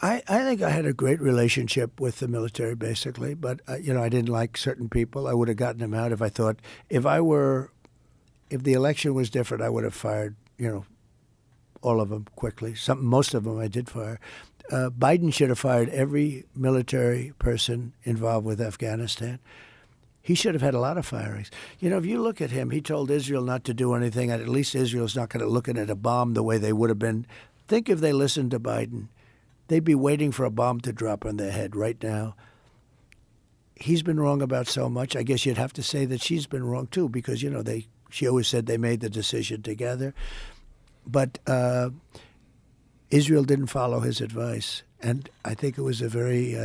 I think I had a great relationship with the military, basically. But, I didn't like certain people. I would have gotten them out if I thought, if the election was different, I would have fired, all of them quickly. Most of them I did fire. Biden should have fired every military person involved with Afghanistan. He should have had a lot of firings. If you look at him, he told Israel not to do anything, and at least Israel's not going to look at a bomb the way they would have been. Think if they listened to Biden. They'd be waiting for a bomb to drop on their head right now. He's been wrong about so much. I guess you'd have to say that she's been wrong, too, because, she always said they made the decision together. But Israel didn't follow his advice. And I think it was a very,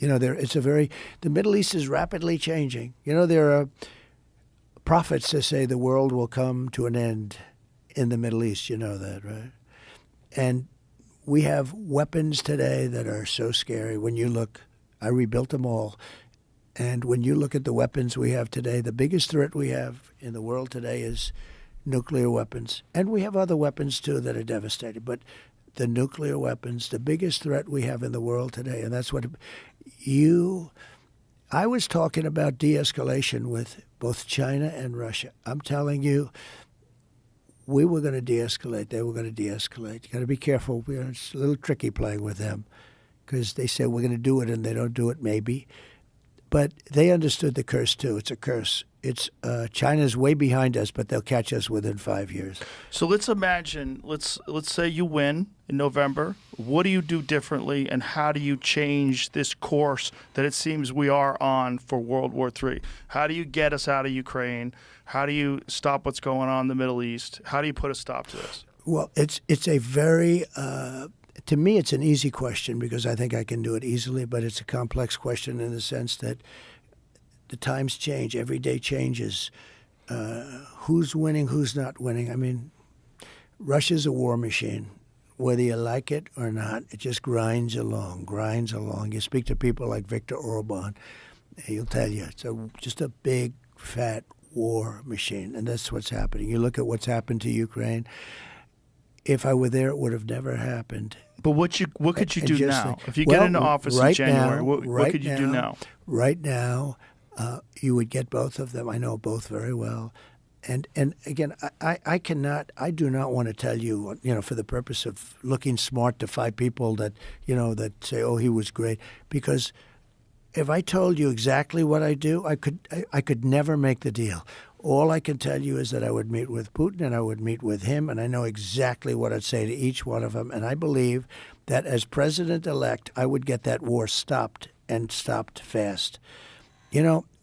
the Middle East is rapidly changing. There are prophets that say the world will come to an end in the Middle East. You know that, right? And we have weapons today that are so scary. When you look, I rebuilt them all. And when you look at the weapons we have today, the biggest threat we have in the world today is nuclear weapons. And we have other weapons, too, that are devastating. But the nuclear weapons, the biggest threat we have in the world today, and that's what I was talking about de-escalation with both China and Russia. I'm telling you, we were going to de-escalate. They were going to de-escalate. You got to be careful. It's a little tricky playing with them because they say we're going to do it and they don't do it maybe. But they understood the curse, too. It's a curse. It's China's way behind us, but they'll catch us within 5 years. So let's imagine, let's say you win in November. What do you do differently, and how do you change this course that it seems we are on for World War III? How do you get us out of Ukraine? How do you stop what's going on in the Middle East? How do you put a stop to this? Well, it's a very to me, it's an easy question because I think I can do it easily, but it's a complex question in the sense that the times change. Every day changes. Who's winning, who's not winning? I mean, Russia's a war machine. Whether you like it or not, it just grinds along. You speak to people like Viktor Orban, he'll tell you it's just a big, fat war machine, and that's what's happening. You look at what's happened to Ukraine. If I were there, it would have never happened. But what could you do now? If you get into office in January, what could you do now? Right now, you would get both of them. I know both very well. And again, I do not want to tell you, for the purpose of looking smart to 5 people that, that say, oh, he was great. Because if I told you exactly what I do, I could never make the deal. All I can tell you is that I would meet with Putin and I would meet with him, and I know exactly what I'd say to each one of them. And I believe that as president-elect, I would get that war stopped and stopped fast.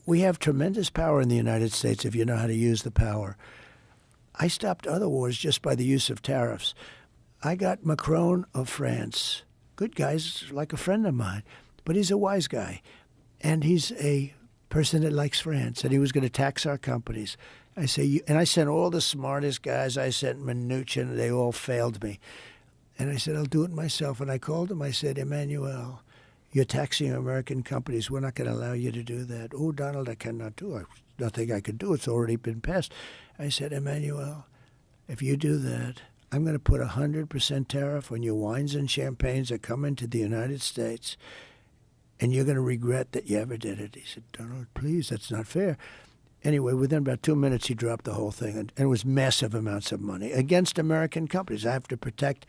We have tremendous power in the United States if you know how to use the power. I stopped other wars just by the use of tariffs. I got Macron of France. Good guy, like a friend of mine, but he's a wise guy. And he's a person that likes France, and he was going to tax our companies. I sent all the smartest guys. I sent Mnuchin, and they all failed me. And I said, I'll do it myself. And I called him. I said, Emmanuel, you're taxing American companies. We're not going to allow you to do that. Oh, Donald, I cannot do it. Nothing I could do. It's already been passed. I said, Emmanuel, if you do that, I'm going to put 100% tariff on your wines and champagnes that come into the United States, and you're going to regret that you ever did it. He said, Donald, please, that's not fair. Anyway, within about 2 minutes, he dropped the whole thing, and it was massive amounts of money against American companies. I have to protect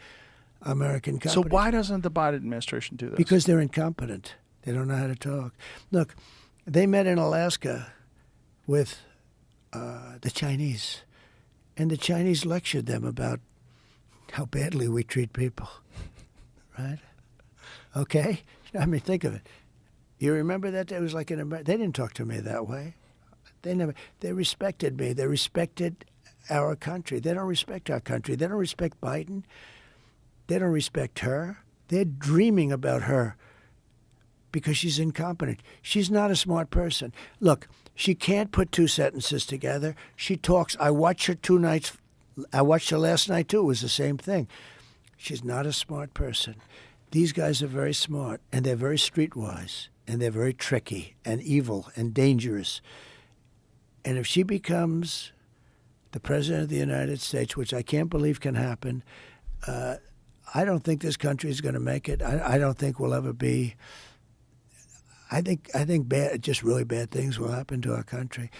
American companies. So why doesn't the Biden administration do this? Because they're incompetent. They don't know how to talk. Look, they met in Alaska with the Chinese, and the Chinese lectured them about how badly we treat people, right? Okay? I mean, think of it. You remember that? It was like they didn't talk to me that way. They respected me. They respected our country. They don't respect our country. They don't respect Biden. They don't respect her. They're dreaming about her because she's incompetent. She's not a smart person. Look, she can't put 2 sentences together. She talks. I watched her 2 nights. I watched her last night, too. It was the same thing. She's not a smart person. These guys are very smart, and they're very streetwise, and they're very tricky and evil and dangerous. And if she becomes the president of the United States, which I can't believe can happen, I don't think this country is going to make it. I don't think we'll ever be. I think just really bad things will happen to our country.